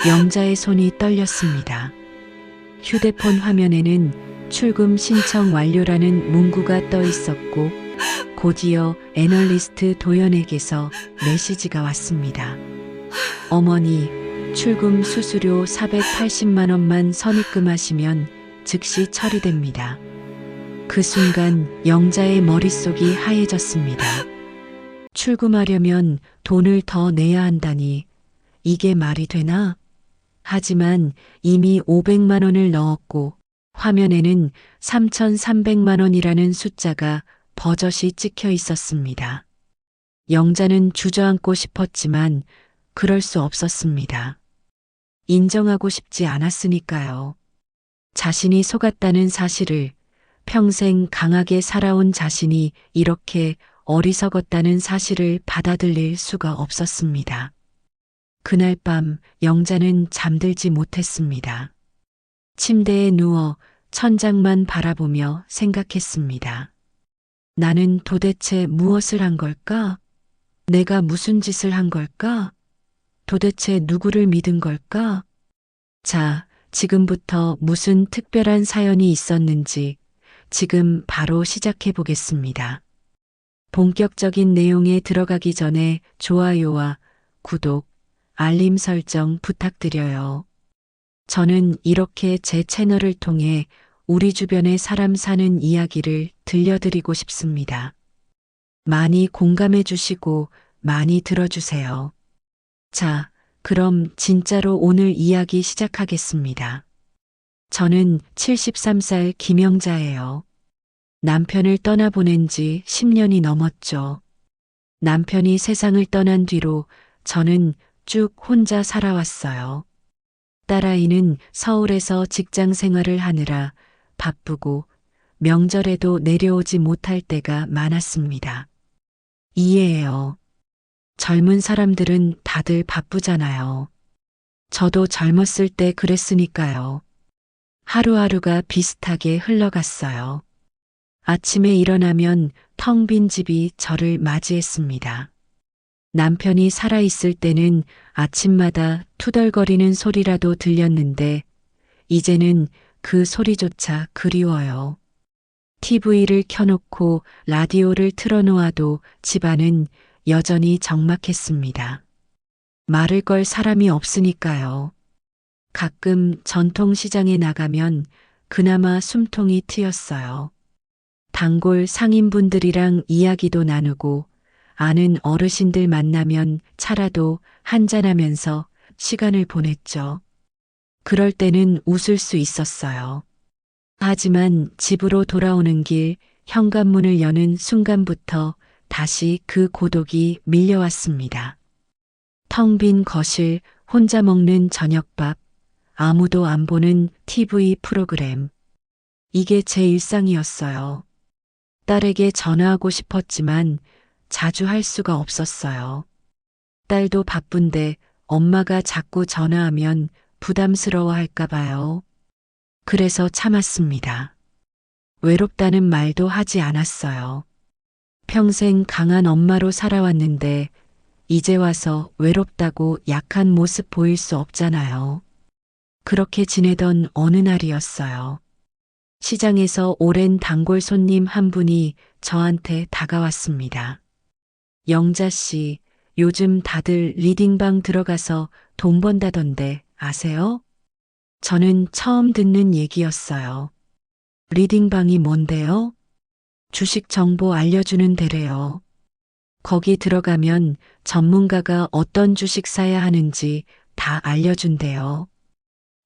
영자의 손이 떨렸습니다. 휴대폰 화면에는 출금 신청 완료라는 문구가 떠 있었고 곧이어 애널리스트 도연에게서 메시지가 왔습니다. 어머니, 출금 수수료 480만 원만 선입금하시면 즉시 처리됩니다. 그 순간 영자의 머릿속이 하얘졌습니다. 출금하려면 돈을 더 내야 한다니 이게 말이 되나? 하지만 이미 500만 원을 넣었고 화면에는 3,300만 원이라는 숫자가 버젓이 찍혀 있었습니다. 영자는 주저앉고 싶었지만 그럴 수 없었습니다. 인정하고 싶지 않았으니까요. 자신이 속았다는 사실을, 평생 강하게 살아온 자신이 이렇게 어리석었다는 사실을 받아들일 수가 없었습니다. 그날 밤 영자는 잠들지 못했습니다. 침대에 누워 천장만 바라보며 생각했습니다. 나는 도대체 무엇을 한 걸까? 내가 무슨 짓을 한 걸까? 도대체 누구를 믿은 걸까? 자, 지금부터 무슨 특별한 사연이 있었는지 지금 바로 시작해 보겠습니다. 본격적인 내용에 들어가기 전에 좋아요와 구독, 알림 설정 부탁드려요. 저는 이렇게 제 채널을 통해 우리 주변의 사람 사는 이야기를 들려드리고 싶습니다. 많이 공감해 주시고 많이 들어주세요. 자, 그럼 진짜로 오늘 이야기 시작하겠습니다. 저는 73살 김영자예요. 남편을 떠나보낸 지 10년이 넘었죠. 남편이 세상을 떠난 뒤로 저는 쭉 혼자 살아왔어요. 딸아이는 서울에서 직장 생활을 하느라 바쁘고 명절에도 내려오지 못할 때가 많았습니다. 이해해요. 젊은 사람들은 다들 바쁘잖아요. 저도 젊었을 때 그랬으니까요. 하루하루가 비슷하게 흘러갔어요. 아침에 일어나면 텅 빈 집이 저를 맞이했습니다. 남편이 살아있을 때는 아침마다 투덜거리는 소리라도 들렸는데 이제는 그 소리조차 그리워요. TV를 켜놓고 라디오를 틀어놓아도 집안은 여전히 적막했습니다. 말을 걸 사람이 없으니까요. 가끔 전통시장에 나가면 그나마 숨통이 트였어요. 단골 상인분들이랑 이야기도 나누고 아는 어르신들 만나면 차라도 한잔하면서 시간을 보냈죠. 그럴 때는 웃을 수 있었어요. 하지만 집으로 돌아오는 길 현관문을 여는 순간부터 다시 그 고독이 밀려왔습니다. 텅 빈 거실, 혼자 먹는 저녁밥, 아무도 안 보는 TV 프로그램. 이게 제 일상이었어요. 딸에게 전화하고 싶었지만 자주 할 수가 없었어요. 딸도 바쁜데 엄마가 자꾸 전화하면 부담스러워 할까 봐요. 그래서 참았습니다. 외롭다는 말도 하지 않았어요. 평생 강한 엄마로 살아왔는데 이제 와서 외롭다고 약한 모습 보일 수 없잖아요. 그렇게 지내던 어느 날이었어요. 시장에서 오랜 단골 손님 한 분이 저한테 다가왔습니다. 영자 씨, 요즘 다들 리딩방 들어가서 돈 번다던데 아세요? 저는 처음 듣는 얘기였어요. 리딩방이 뭔데요? 주식 정보 알려주는 데래요. 거기 들어가면 전문가가 어떤 주식 사야 하는지 다 알려준대요.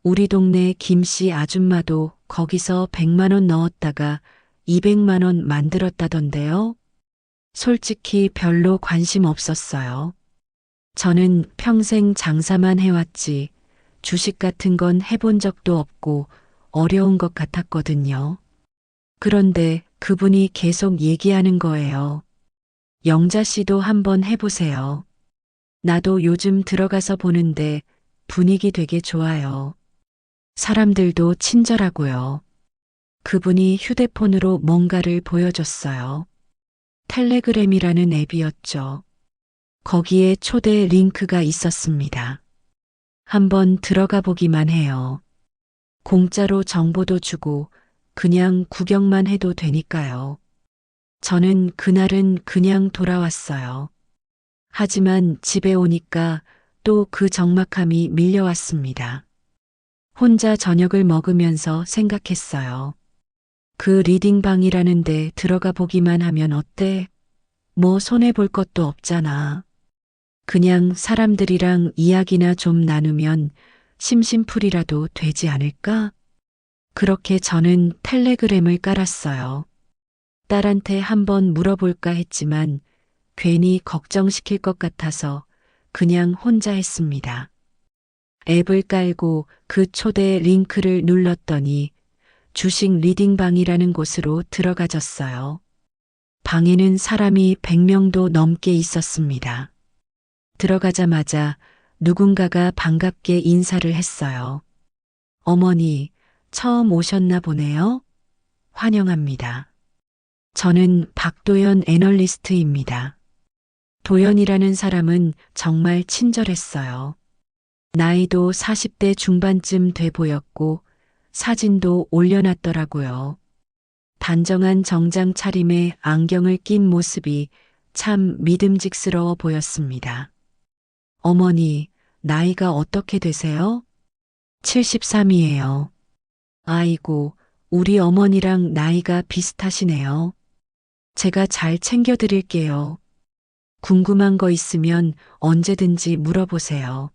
우리 동네 김씨 아줌마도 거기서 100만 원 넣었다가 200만 원 만들었다던데요. 솔직히 별로 관심 없었어요. 저는 평생 장사만 해왔지 주식 같은 건 해본 적도 없고 어려운 것 같았거든요. 그런데 그분이 계속 얘기하는 거예요. 영자 씨도 한번 해보세요. 나도 요즘 들어가서 보는데 분위기 되게 좋아요. 사람들도 친절하고요. 그분이 휴대폰으로 뭔가를 보여줬어요. 텔레그램이라는 앱이었죠. 거기에 초대 링크가 있었습니다. 한번 들어가 보기만 해요. 공짜로 정보도 주고 그냥 구경만 해도 되니까요. 저는 그날은 그냥 돌아왔어요. 하지만 집에 오니까 또 그 적막함이 밀려왔습니다. 혼자 저녁을 먹으면서 생각했어요. 그 리딩방이라는 데 들어가 보기만 하면 어때? 뭐 손해볼 것도 없잖아. 그냥 사람들이랑 이야기나 좀 나누면 심심풀이라도 되지 않을까? 그렇게 저는 텔레그램을 깔았어요. 딸한테 한번 물어볼까 했지만 괜히 걱정시킬 것 같아서 그냥 혼자 했습니다. 앱을 깔고 그 초대 링크를 눌렀더니 주식 리딩방이라는 곳으로 들어가졌어요. 방에는 사람이 100명도 넘게 있었습니다. 들어가자마자 누군가가 반갑게 인사를 했어요. 어머니, 처음 오셨나 보네요. 환영합니다. 저는 박도연 애널리스트입니다. 도연이라는 사람은 정말 친절했어요. 나이도 40대 중반쯤 돼 보였고 사진도 올려놨더라고요. 단정한 정장 차림에 안경을 낀 모습이 참 믿음직스러워 보였습니다. 어머니, 나이가 어떻게 되세요? 73이에요. 아이고, 우리 어머니랑 나이가 비슷하시네요. 제가 잘 챙겨드릴게요. 궁금한 거 있으면 언제든지 물어보세요.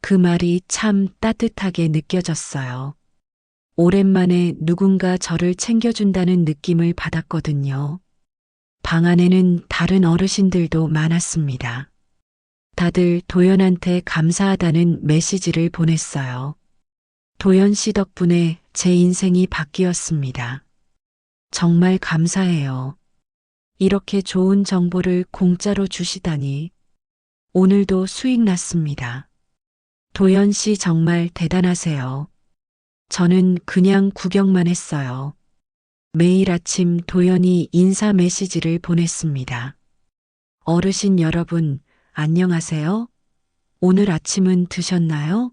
그 말이 참 따뜻하게 느껴졌어요. 오랜만에 누군가 저를 챙겨준다는 느낌을 받았거든요. 방 안에는 다른 어르신들도 많았습니다. 다들 도연한테 감사하다는 메시지를 보냈어요. 도연 씨 덕분에 제 인생이 바뀌었습니다. 정말 감사해요. 이렇게 좋은 정보를 공짜로 주시다니. 오늘도 수익 났습니다. 도연 씨 정말 대단하세요. 저는 그냥 구경만 했어요. 매일 아침 도연이 인사 메시지를 보냈습니다. 어르신 여러분, 안녕하세요. 오늘 아침은 드셨나요?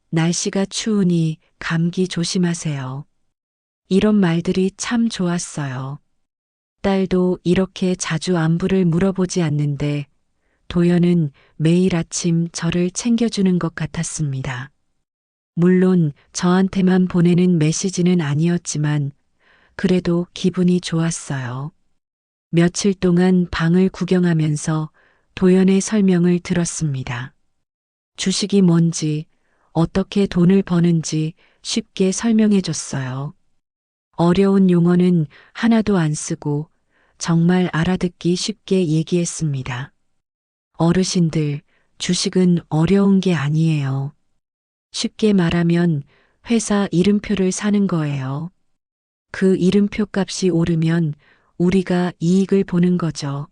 날씨가 추우니 감기 조심하세요. 이런 말들이 참 좋았어요. 딸도 이렇게 자주 안부를 물어보지 않는데 도연은 매일 아침 저를 챙겨주는 것 같았습니다. 물론 저한테만 보내는 메시지는 아니었지만 그래도 기분이 좋았어요. 며칠 동안 방을 구경하면서 도연의 설명을 들었습니다. 주식이 뭔지, 어떻게 돈을 버는지 쉽게 설명해 줬어요. 어려운 용어는 하나도 안 쓰고 정말 알아듣기 쉽게 얘기했습니다. 어르신들, 주식은 어려운 게 아니에요. 쉽게 말하면 회사 이름표를 사는 거예요. 그 이름표 값이 오르면 우리가 이익을 보는 거죠.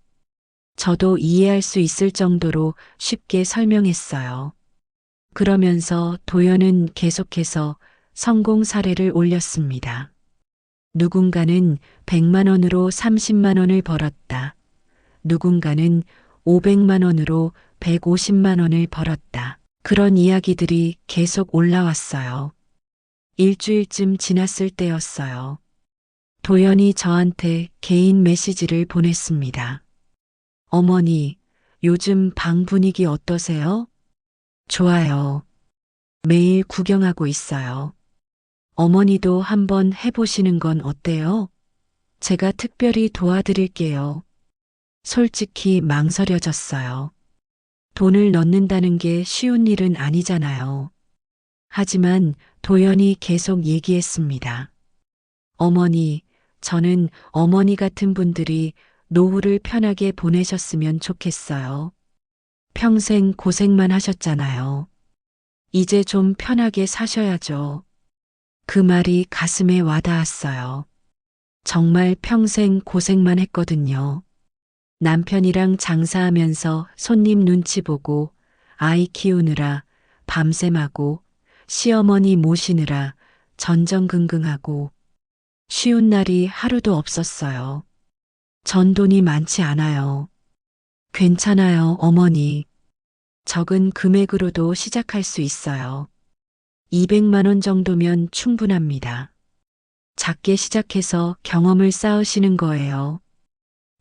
저도 이해할 수 있을 정도로 쉽게 설명했어요. 그러면서 도연은 계속해서 성공 사례를 올렸습니다. 누군가는 100만 원으로 30만 원을 벌었다. 누군가는 500만 원으로 150만 원을 벌었다. 그런 이야기들이 계속 올라왔어요. 일주일쯤 지났을 때였어요. 도연이 저한테 개인 메시지를 보냈습니다. 어머니, 요즘 방 분위기 어떠세요? 좋아요. 매일 구경하고 있어요. 어머니도 한번 해보시는 건 어때요? 제가 특별히 도와드릴게요. 솔직히 망설여졌어요. 돈을 넣는다는 게 쉬운 일은 아니잖아요. 하지만 도연이 계속 얘기했습니다. 어머니, 저는 어머니 같은 분들이 노후를 편하게 보내셨으면 좋겠어요. 평생 고생만 하셨잖아요. 이제 좀 편하게 사셔야죠. 그 말이 가슴에 와닿았어요. 정말 평생 고생만 했거든요. 남편이랑 장사하면서 손님 눈치 보고 아이 키우느라 밤샘하고 시어머니 모시느라 전전긍긍하고 쉬운 날이 하루도 없었어요. 전 돈이 많지 않아요. 괜찮아요, 어머니. 적은 금액으로도 시작할 수 있어요. 200만 원 정도면 충분합니다. 작게 시작해서 경험을 쌓으시는 거예요.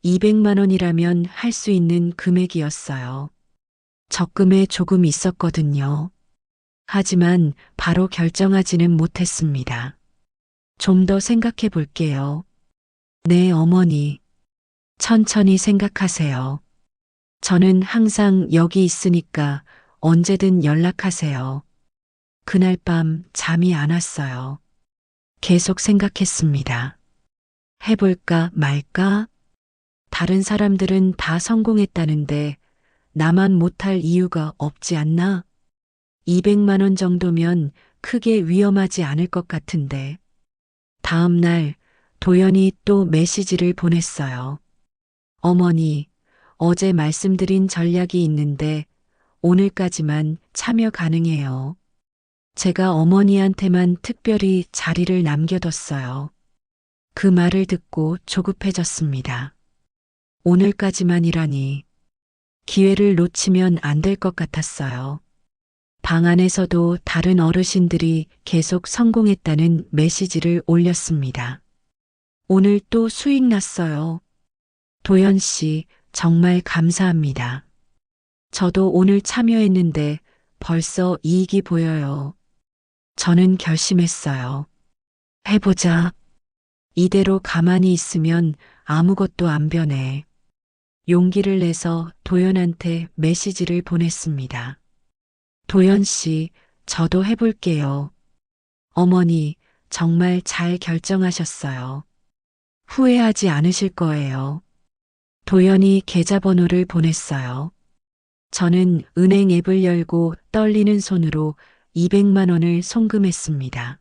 200만 원이라면 할 수 있는 금액이었어요. 적금에 조금 있었거든요. 하지만 바로 결정하지는 못했습니다. 좀 더 생각해 볼게요. 네, 어머니. 천천히 생각하세요. 저는 항상 여기 있으니까 언제든 연락하세요. 그날 밤 잠이 안 왔어요. 계속 생각했습니다. 해볼까 말까? 다른 사람들은 다 성공했다는데 나만 못할 이유가 없지 않나? 200만 원 정도면 크게 위험하지 않을 것 같은데. 다음 날 도연이 또 메시지를 보냈어요. 어머니, 어제 말씀드린 전략이 있는데 오늘까지만 참여 가능해요. 제가 어머니한테만 특별히 자리를 남겨뒀어요. 그 말을 듣고 조급해졌습니다. 오늘까지만이라니. 기회를 놓치면 안 될 것 같았어요. 방 안에서도 다른 어르신들이 계속 성공했다는 메시지를 올렸습니다. 오늘 또 수익 났어요. 도연 씨, 정말 감사합니다. 저도 오늘 참여했는데 벌써 이익이 보여요. 저는 결심했어요. 해보자. 이대로 가만히 있으면 아무것도 안 변해. 용기를 내서 도연한테 메시지를 보냈습니다. 도연 씨, 저도 해볼게요. 어머니, 정말 잘 결정하셨어요. 후회하지 않으실 거예요. 도연이 계좌번호를 보냈어요. 저는 은행 앱을 열고 떨리는 손으로 200만 원을 송금했습니다.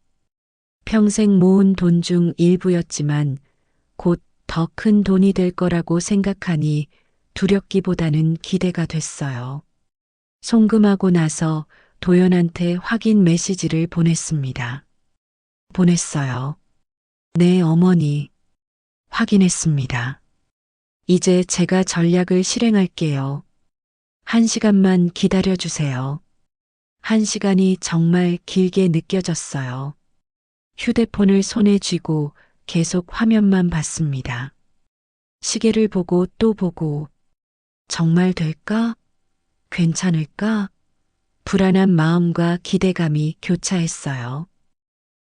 평생 모은 돈 중 일부였지만 곧 더 큰 돈이 될 거라고 생각하니 두렵기보다는 기대가 됐어요. 송금하고 나서 도연한테 확인 메시지를 보냈습니다. 보냈어요. 네, 어머니. 확인했습니다. 이제 제가 전략을 실행할게요. 1시간만 기다려주세요. 1시간이 정말 길게 느껴졌어요. 휴대폰을 손에 쥐고 계속 화면만 봤습니다. 시계를 보고 또 보고 정말 될까? 괜찮을까? 불안한 마음과 기대감이 교차했어요.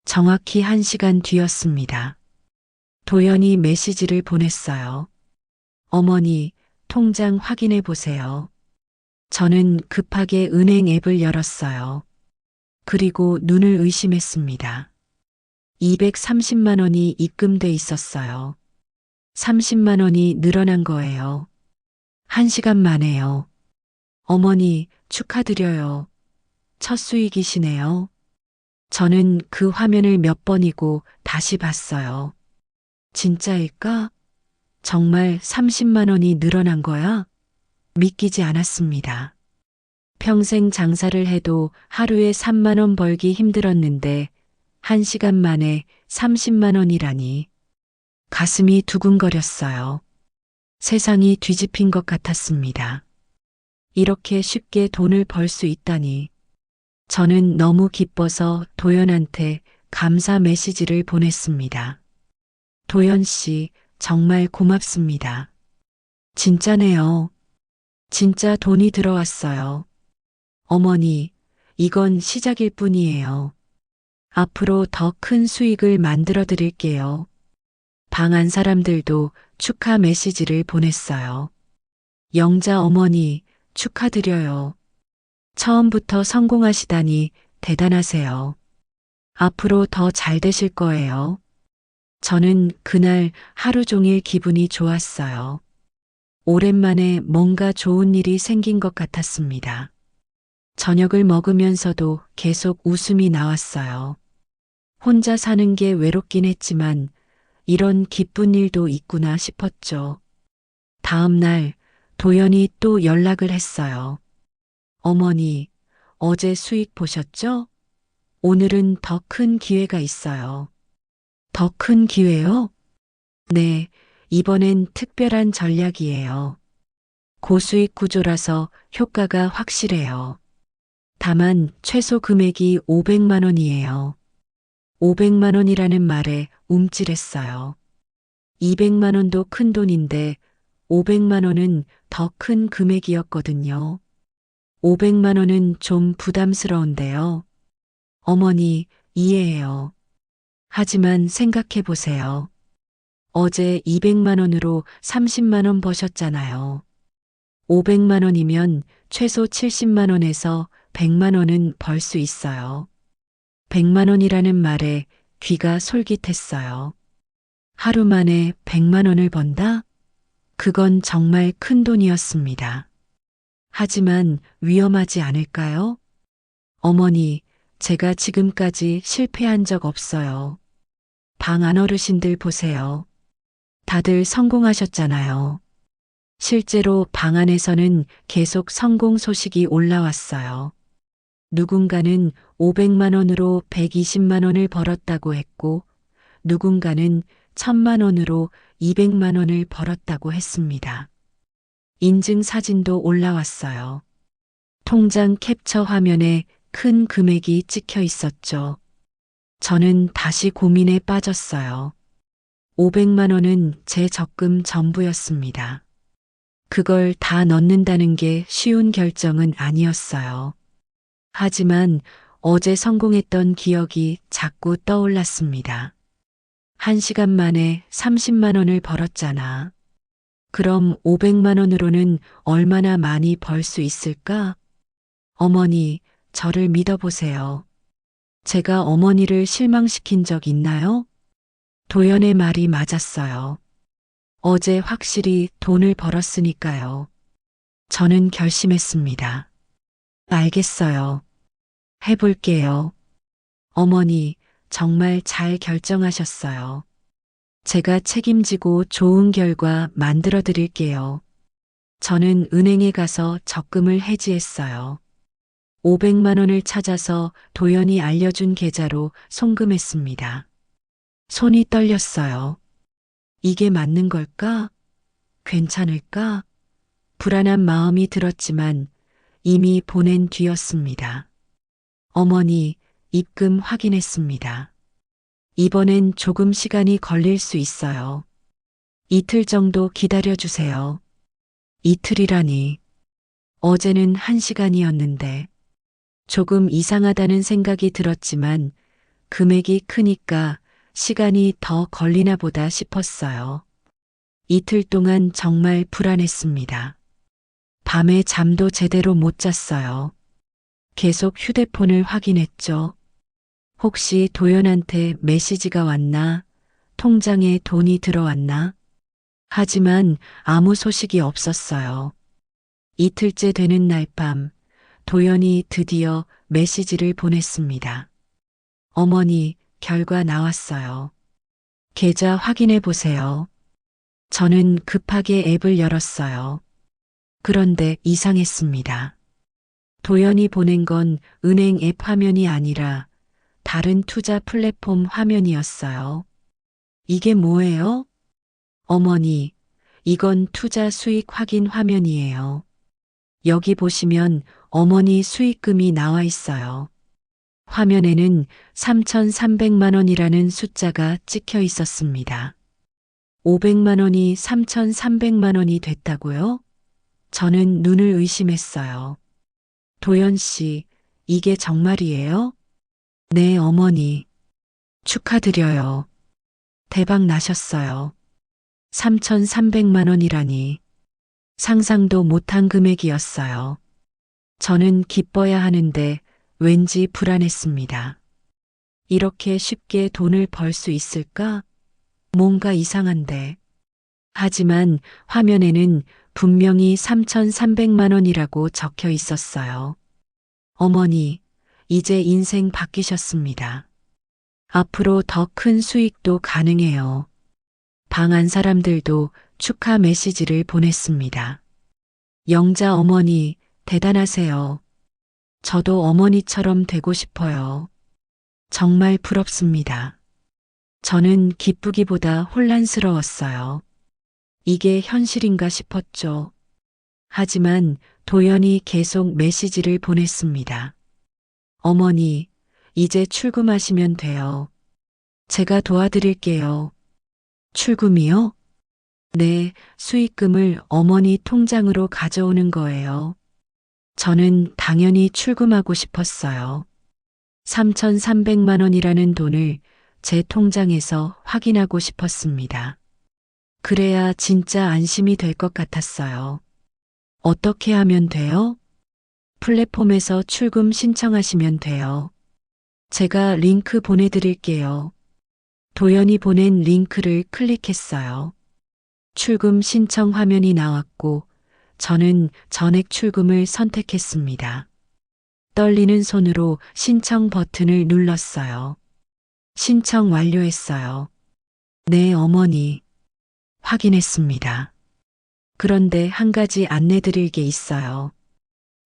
정확히 1시간 뒤였습니다. 도연이 메시지를 보냈어요. 어머니, 통장 확인해 보세요. 저는 급하게 은행 앱을 열었어요. 그리고 눈을 의심했습니다. 230만 원이 입금돼 있었어요. 30만 원이 늘어난 거예요. 1시간 만에요. 어머니, 축하드려요. 첫 수익이시네요. 저는 그 화면을 몇 번이고 다시 봤어요. 진짜일까? 정말 30만 원이 늘어난 거야? 믿기지 않았습니다. 평생 장사를 해도 하루에 3만 원 벌기 힘들었는데 1시간 만에 30만 원이라니. 가슴이 두근거렸어요. 세상이 뒤집힌 것 같았습니다. 이렇게 쉽게 돈을 벌 수 있다니. 저는 너무 기뻐서 도연한테 감사 메시지를 보냈습니다. 도연 씨, 정말 고맙습니다. 진짜네요. 진짜 돈이 들어왔어요. 어머니, 이건 시작일 뿐이에요. 앞으로 더 큰 수익을 만들어 드릴게요. 방 안 사람들도 축하 메시지를 보냈어요. 영자 어머니, 축하드려요. 처음부터 성공하시다니 대단하세요. 앞으로 더 잘 되실 거예요. 저는 그날 하루 종일 기분이 좋았어요. 오랜만에 뭔가 좋은 일이 생긴 것 같았습니다. 저녁을 먹으면서도 계속 웃음이 나왔어요. 혼자 사는 게 외롭긴 했지만 이런 기쁜 일도 있구나 싶었죠. 다음 날 도연이 또 연락을 했어요. 어머니, 어제 수익 보셨죠? 오늘은 더 큰 기회가 있어요. 더 큰 기회요? 네, 이번엔 특별한 전략이에요. 고수익 구조라서 효과가 확실해요. 다만 최소 금액이 500만 원이에요. 500만 원이라는 말에 움찔했어요. 200만 원도 큰 돈인데 500만 원은 더 큰 금액이었거든요. 500만 원은 좀 부담스러운데요. 어머니, 이해해요. 하지만 생각해 보세요. 어제 200만 원으로 30만 원 버셨잖아요. 500만 원이면 최소 70만 원에서 100만 원은 벌 수 있어요. 100만 원이라는 말에 귀가 솔깃했어요. 하루 만에 100만 원을 번다? 그건 정말 큰 돈이었습니다. 하지만 위험하지 않을까요? 어머니, 제가 지금까지 실패한 적 없어요. 방 안 어르신들 보세요. 다들 성공하셨잖아요. 실제로 방 안에서는 계속 성공 소식이 올라왔어요. 누군가는 500만 원으로 120만 원을 벌었다고 했고, 누군가는 1000만 원으로 200만 원을 벌었다고 했습니다. 인증 사진도 올라왔어요. 통장 캡처 화면에 큰 금액이 찍혀 있었죠. 저는 다시 고민에 빠졌어요. 500만 원은 제 적금 전부였습니다. 그걸 다 넣는다는 게 쉬운 결정은 아니었어요. 하지만 어제 성공했던 기억이 자꾸 떠올랐습니다. 1시간 만에 30만 원을 벌었잖아. 그럼 500만 원으로는 얼마나 많이 벌 수 있을까? 어머니, 저를 믿어보세요. 제가 어머니를 실망시킨 적 있나요? 도연의 말이 맞았어요. 어제 확실히 돈을 벌었으니까요. 저는 결심했습니다. 알겠어요. 해볼게요. 어머니, 정말 잘 결정하셨어요. 제가 책임지고 좋은 결과 만들어 드릴게요. 저는 은행에 가서 적금을 해지했어요. 500만 원을 찾아서 도연이 알려준 계좌로 송금했습니다. 손이 떨렸어요. 이게 맞는 걸까? 괜찮을까? 불안한 마음이 들었지만 이미 보낸 뒤였습니다. 어머니, 입금 확인했습니다. 이번엔 조금 시간이 걸릴 수 있어요. 이틀 정도 기다려 주세요. 이틀이라니. 어제는 1시간이었는데 조금 이상하다는 생각이 들었지만 금액이 크니까 시간이 더 걸리나 보다 싶었어요. 이틀 동안 정말 불안했습니다. 밤에 잠도 제대로 못 잤어요. 계속 휴대폰을 확인했죠. 혹시 도연한테 메시지가 왔나? 통장에 돈이 들어왔나? 하지만 아무 소식이 없었어요. 이틀째 되는 날 밤, 도연이 드디어 메시지를 보냈습니다. 어머니, 결과 나왔어요. 계좌 확인해 보세요. 저는 급하게 앱을 열었어요. 그런데 이상했습니다. 도연이 보낸 건 은행 앱 화면이 아니라 다른 투자 플랫폼 화면이었어요. 이게 뭐예요? 어머니, 이건 투자 수익 확인 화면이에요. 여기 보시면 어머니 수익금이 나와 있어요. 화면에는 3,300만 원이라는 숫자가 찍혀 있었습니다. 500만 원이 3,300만 원이 됐다고요? 저는 눈을 의심했어요. 도연 씨, 이게 정말이에요? 네, 어머니. 축하드려요. 대박 나셨어요. 3,300만 원이라니. 상상도 못한 금액이었어요. 저는 기뻐야 하는데 왠지 불안했습니다. 이렇게 쉽게 돈을 벌 수 있을까? 뭔가 이상한데. 하지만 화면에는 분명히 3,300만 원이라고 적혀 있었어요. 어머니, 이제 인생 바뀌셨습니다. 앞으로 더 큰 수익도 가능해요. 방 안 사람들도 축하 메시지를 보냈습니다. 영자 어머니, 대단하세요. 저도 어머니처럼 되고 싶어요. 정말 부럽습니다. 저는 기쁘기보다 혼란스러웠어요. 이게 현실인가 싶었죠. 하지만 도연이 계속 메시지를 보냈습니다. 어머니, 이제 출금하시면 돼요. 제가 도와드릴게요. 출금이요? 네, 수익금을 어머니 통장으로 가져오는 거예요. 저는 당연히 출금하고 싶었어요. 3,300만 원이라는 돈을 제 통장에서 확인하고 싶었습니다. 그래야 진짜 안심이 될 것 같았어요. 어떻게 하면 돼요? 플랫폼에서 출금 신청하시면 돼요. 제가 링크 보내드릴게요. 도연이 보낸 링크를 클릭했어요. 출금 신청 화면이 나왔고 저는 전액 출금을 선택했습니다. 떨리는 손으로 신청 버튼을 눌렀어요. 신청 완료했어요. 네, 어머니. 확인했습니다. 그런데 한 가지 안내드릴 게 있어요.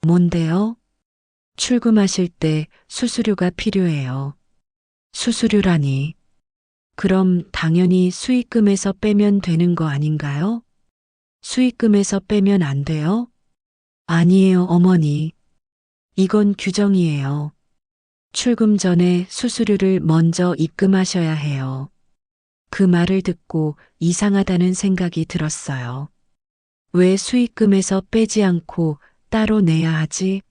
뭔데요? 출금하실 때 수수료가 필요해요. 수수료라니. 그럼 당연히 수익금에서 빼면 되는 거 아닌가요? 수익금에서 빼면 안 돼요? 아니에요, 어머니. 이건 규정이에요. 출금 전에 수수료를 먼저 입금하셔야 해요. 그 말을 듣고 이상하다는 생각이 들었어요. 왜 수익금에서 빼지 않고 따로 내야 하지?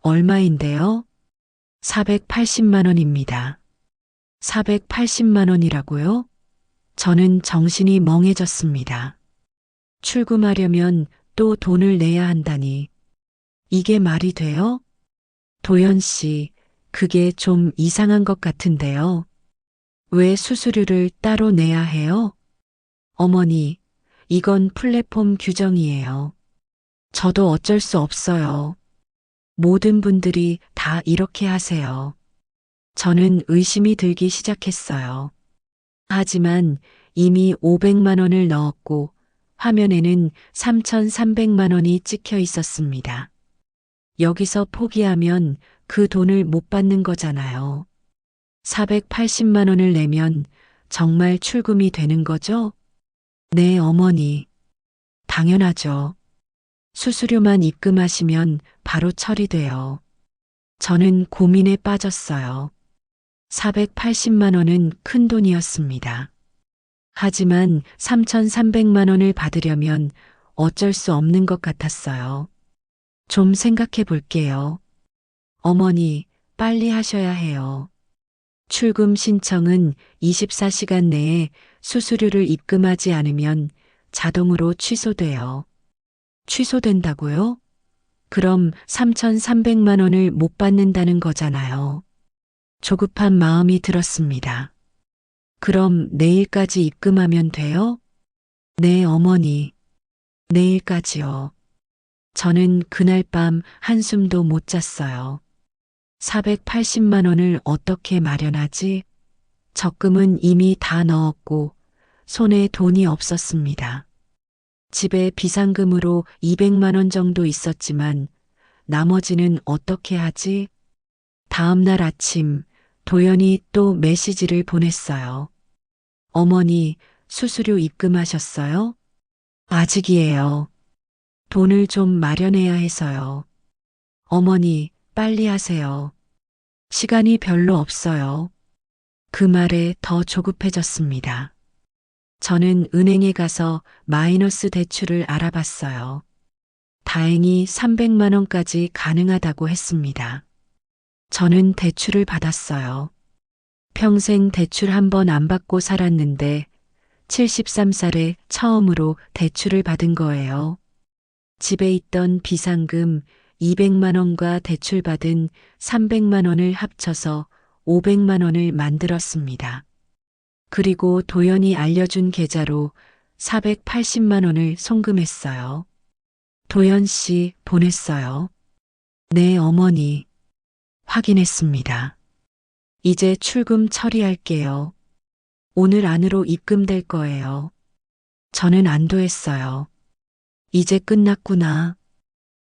얼마인데요? 480만 원입니다. 480만 원이라고요? 저는 정신이 멍해졌습니다. 출금하려면 또 돈을 내야 한다니. 이게 말이 돼요? 도연 씨, 그게 좀 이상한 것 같은데요. 왜 수수료를 따로 내야 해요? 어머니, 이건 플랫폼 규정이에요. 저도 어쩔 수 없어요. 모든 분들이 다 이렇게 하세요. 저는 의심이 들기 시작했어요. 하지만 이미 500만 원을 넣었고 화면에는 3,300만 원이 찍혀 있었습니다. 여기서 포기하면 그 돈을 못 받는 거잖아요. 480만 원을 내면 정말 출금이 되는 거죠? 네, 어머니. 당연하죠. 수수료만 입금하시면 바로 처리돼요. 저는 고민에 빠졌어요. 480만 원은 큰 돈이었습니다. 하지만 3,300만 원을 받으려면 어쩔 수 없는 것 같았어요. 좀 생각해 볼게요. 어머니, 빨리 하셔야 해요. 출금 신청은 24시간 내에 수수료를 입금하지 않으면 자동으로 취소돼요. 취소된다고요? 그럼 3,300만 원을 못 받는다는 거잖아요. 조급한 마음이 들었습니다. 그럼 내일까지 입금하면 돼요? 네, 어머니. 내일까지요. 저는 그날 밤 한숨도 못 잤어요. 480만 원을 어떻게 마련하지? 적금은 이미 다 넣었고 손에 돈이 없었습니다. 집에 비상금으로 200만 원 정도 있었지만 나머지는 어떻게 하지? 다음 날 아침 도연이 또 메시지를 보냈어요. 어머니, 수수료 입금하셨어요? 아직이에요. 돈을 좀 마련해야 해서요. 어머니, 빨리 하세요. 시간이 별로 없어요. 그 말에 더 조급해졌습니다. 저는 은행에 가서 마이너스 대출을 알아봤어요. 다행히 300만 원까지 가능하다고 했습니다. 저는 대출을 받았어요. 평생 대출 한 번 안 받고 살았는데 73살에 처음으로 대출을 받은 거예요. 집에 있던 비상금 200만 원과 대출받은 300만 원을 합쳐서 500만 원을 만들었습니다. 그리고 도연이 알려준 계좌로 480만 원을 송금했어요. 도연 씨 보냈어요. 네, 어머니. 확인했습니다. 이제 출금 처리할게요. 오늘 안으로 입금될 거예요. 저는 안도했어요. 이제 끝났구나.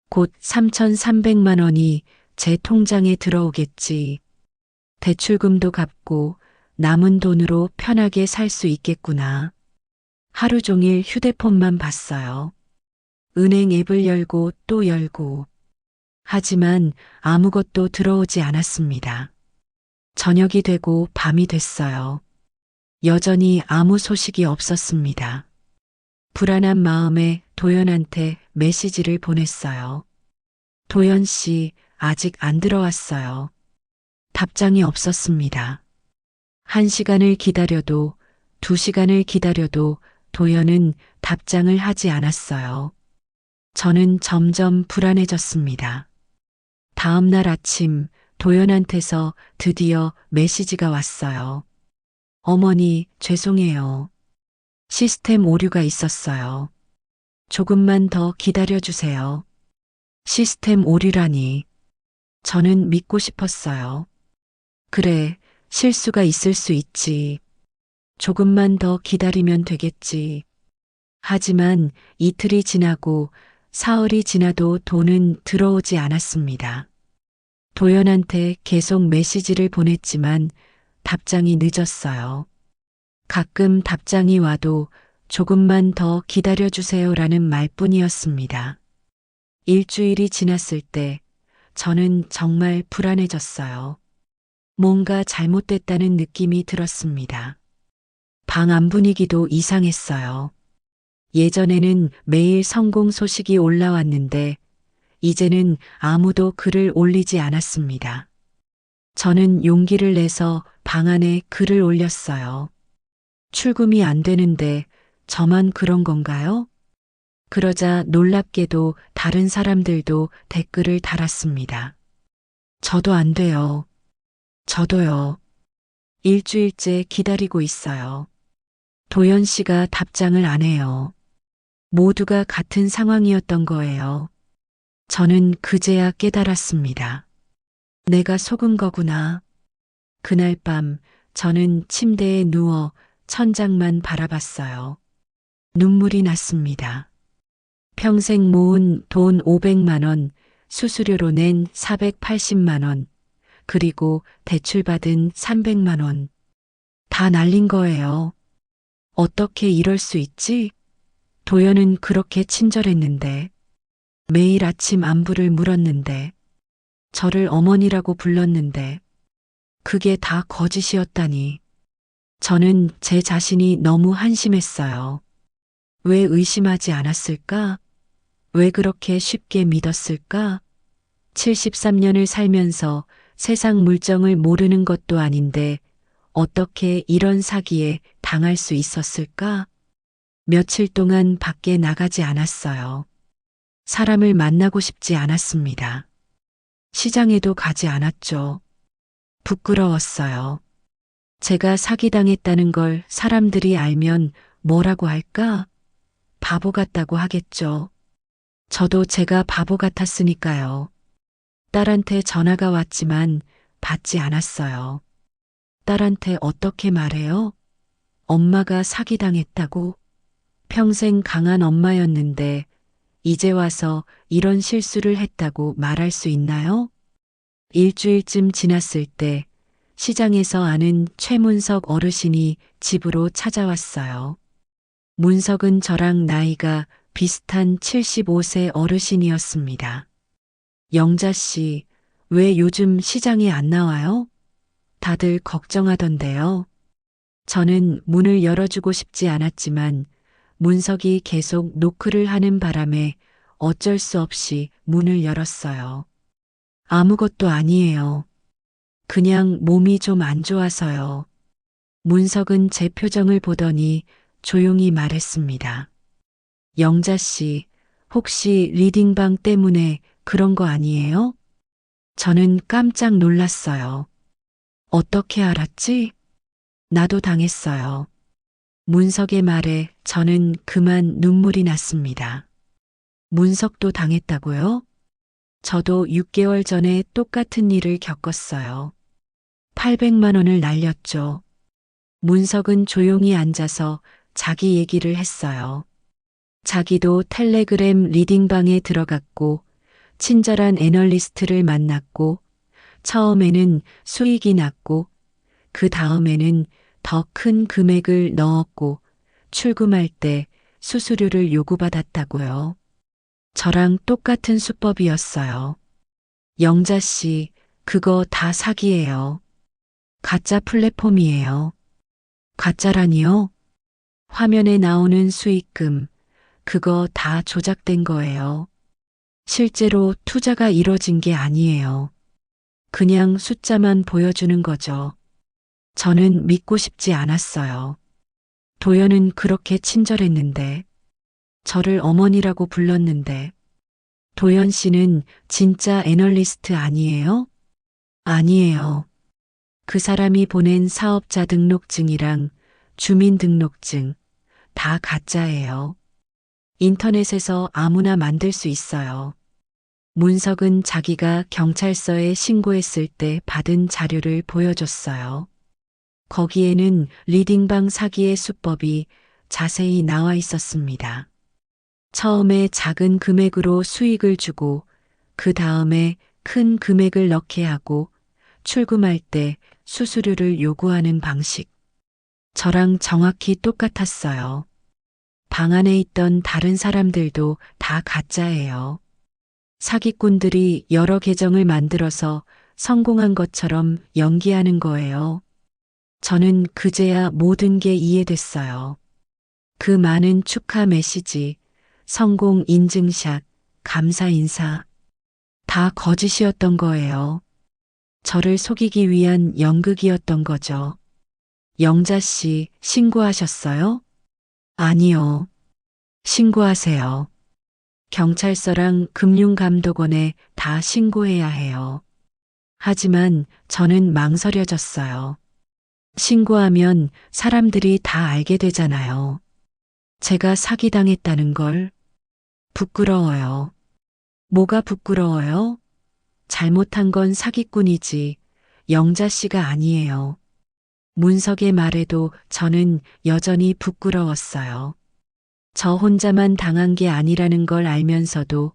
곧 3,300만 원이 제 통장에 들어오겠지. 대출금도 갚고 남은 돈으로 편하게 살 수 있겠구나. 하루 종일 휴대폰만 봤어요. 은행 앱을 열고 또 열고. 하지만 아무것도 들어오지 않았습니다. 저녁이 되고 밤이 됐어요. 여전히 아무 소식이 없었습니다. 불안한 마음에 도연한테 메시지를 보냈어요. 도연 씨, 아직 안 들어왔어요. 답장이 없었습니다. 1시간을 기다려도 2시간을 기다려도 도연은 답장을 하지 않았어요. 저는 점점 불안해졌습니다. 다음 날 아침 도연한테서 드디어 메시지가 왔어요. 어머니, 죄송해요. 시스템 오류가 있었어요. 조금만 더 기다려주세요. 시스템 오류라니. 저는 믿고 싶었어요. 그래, 실수가 있을 수 있지. 조금만 더 기다리면 되겠지. 하지만 이틀이 지나고 사흘이 지나도 돈은 들어오지 않았습니다. 도연한테 계속 메시지를 보냈지만 답장이 늦었어요. 가끔 답장이 와도 조금만 더 기다려주세요라는 말뿐이었습니다. 일주일이 지났을 때 저는 정말 불안해졌어요. 뭔가 잘못됐다는 느낌이 들었습니다. 방 안 분위기도 이상했어요. 예전에는 매일 성공 소식이 올라왔는데 이제는 아무도 글을 올리지 않았습니다. 저는 용기를 내서 방 안에 글을 올렸어요. 출금이 안 되는데 저만 그런 건가요? 그러자 놀랍게도 다른 사람들도 댓글을 달았습니다. 저도 안 돼요. 저도요. 일주일째 기다리고 있어요. 도연 씨가 답장을 안 해요. 모두가 같은 상황이었던 거예요. 저는 그제야 깨달았습니다. 내가 속은 거구나. 그날 밤 저는 침대에 누워 천장만 바라봤어요. 눈물이 났습니다. 평생 모은 돈 500만 원, 수수료로 낸 480만 원, 그리고 대출받은 300만 원. 다 날린 거예요. 어떻게 이럴 수 있지? 도연은 그렇게 친절했는데, 매일 아침 안부를 물었는데, 저를 어머니라고 불렀는데, 그게 다 거짓이었다니. 저는 제 자신이 너무 한심했어요. 왜 의심하지 않았을까? 왜 그렇게 쉽게 믿었을까? 73년을 살면서 세상 물정을 모르는 것도 아닌데 어떻게 이런 사기에 당할 수 있었을까? 며칠 동안 밖에 나가지 않았어요. 사람을 만나고 싶지 않았습니다. 시장에도 가지 않았죠. 부끄러웠어요. 제가 사기당했다는 걸 사람들이 알면 뭐라고 할까? 바보 같다고 하겠죠. 저도 제가 바보 같았으니까요. 딸한테 전화가 왔지만 받지 않았어요. 딸한테 어떻게 말해요? 엄마가 사기당했다고? 평생 강한 엄마였는데 이제 와서 이런 실수를 했다고 말할 수 있나요? 일주일쯤 지났을 때 시장에서 아는 최문석 어르신이 집으로 찾아왔어요. 문석은 저랑 나이가 비슷한 75세 어르신이었습니다. 영자 씨, 왜 요즘 시장에 안 나와요? 다들 걱정하던데요. 저는 문을 열어주고 싶지 않았지만 문석이 계속 노크를 하는 바람에 어쩔 수 없이 문을 열었어요. 아무것도 아니에요. 그냥 몸이 좀 안 좋아서요. 문석은 제 표정을 보더니 조용히 말했습니다. 영자 씨, 혹시 리딩방 때문에 그런 거 아니에요? 저는 깜짝 놀랐어요. 어떻게 알았지? 나도 당했어요. 문석의 말에 저는 그만 눈물이 났습니다. 문석도 당했다고요? 저도 6개월 전에 똑같은 일을 겪었어요. 800만 원을 날렸죠. 문석은 조용히 앉아서 자기 얘기를 했어요. 자기도 텔레그램 리딩방에 들어갔고 친절한 애널리스트를 만났고 처음에는 수익이 났고 그 다음에는 더 큰 금액을 넣었고 출금할 때 수수료를 요구받았다고요. 저랑 똑같은 수법이었어요. 영자 씨, 그거 다 사기예요. 가짜 플랫폼이에요. 가짜라니요? 화면에 나오는 수익금, 그거 다 조작된 거예요. 실제로 투자가 이뤄진 게 아니에요. 그냥 숫자만 보여주는 거죠. 저는 믿고 싶지 않았어요. 도연은 그렇게 친절했는데, 저를 어머니라고 불렀는데, 도연 씨는 진짜 애널리스트 아니에요? 아니에요. 그 사람이 보낸 사업자 등록증이랑 주민등록증 다 가짜예요. 인터넷에서 아무나 만들 수 있어요. 문석은 자기가 경찰서에 신고했을 때 받은 자료를 보여줬어요. 거기에는 리딩방 사기의 수법이 자세히 나와 있었습니다. 처음에 작은 금액으로 수익을 주고 그 다음에 큰 금액을 넣게 하고 출금할 때 수수료를 요구하는 방식. 저랑 정확히 똑같았어요. 방 안에 있던 다른 사람들도 다 가짜예요. 사기꾼들이 여러 계정을 만들어서 성공한 것처럼 연기하는 거예요. 저는 그제야 모든 게 이해됐어요. 그 많은 축하 메시지, 성공 인증샷, 감사 인사, 다 거짓이었던 거예요. 저를 속이기 위한 연극이었던 거죠. 영자 씨, 신고하셨어요? 아니요. 신고하세요. 경찰서랑 금융감독원에 다 신고해야 해요. 하지만 저는 망설여졌어요. 신고하면 사람들이 다 알게 되잖아요. 제가 사기당했다는 걸. 부끄러워요. 뭐가 부끄러워요? 잘못한 건 사기꾼이지 영자 씨가 아니에요. 문석의 말에도 저는 여전히 부끄러웠어요. 저 혼자만 당한 게 아니라는 걸 알면서도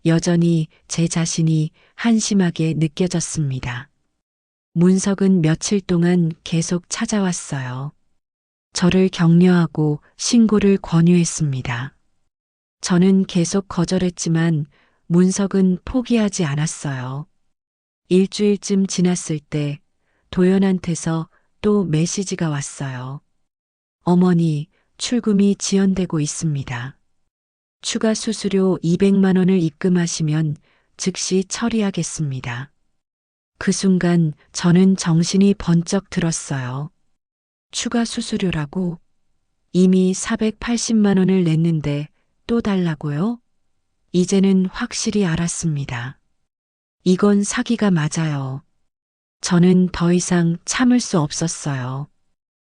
여전히 제 자신이 한심하게 느껴졌습니다. 문석은 며칠 동안 계속 찾아왔어요. 저를 격려하고 신고를 권유했습니다. 저는 계속 거절했지만 문석은 포기하지 않았어요. 일주일쯤 지났을 때 도연한테서 또 메시지가 왔어요. 어머니, 출금이 지연되고 있습니다. 추가 수수료 200만 원을 입금하시면 즉시 처리하겠습니다. 그 순간 저는 정신이 번쩍 들었어요. 추가 수수료라고? 이미 480만 원을 냈는데 또 달라고요? 이제는 확실히 알았습니다. 이건 사기가 맞아요. 저는 더 이상 참을 수 없었어요.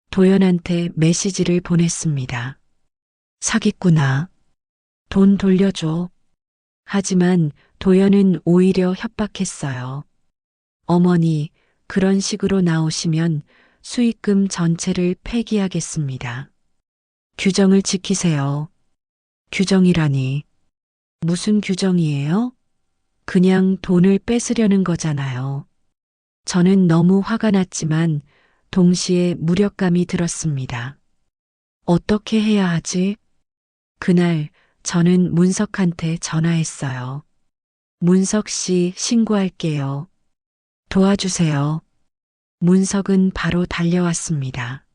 도연한테 메시지를 보냈습니다. 사기꾼아. 돈 돌려줘. 하지만 도연은 오히려 협박했어요. 어머니, 그런 식으로 나오시면 수익금 전체를 폐기하겠습니다. 규정을 지키세요. 규정이라니. 무슨 규정이에요? 그냥 돈을 뺏으려는 거잖아요. 저는 너무 화가 났지만 동시에 무력감이 들었습니다. 어떻게 해야 하지? 그날 저는 문석한테 전화했어요. 문석 씨 신고할게요. 도와주세요. 문석은 바로 달려왔습니다.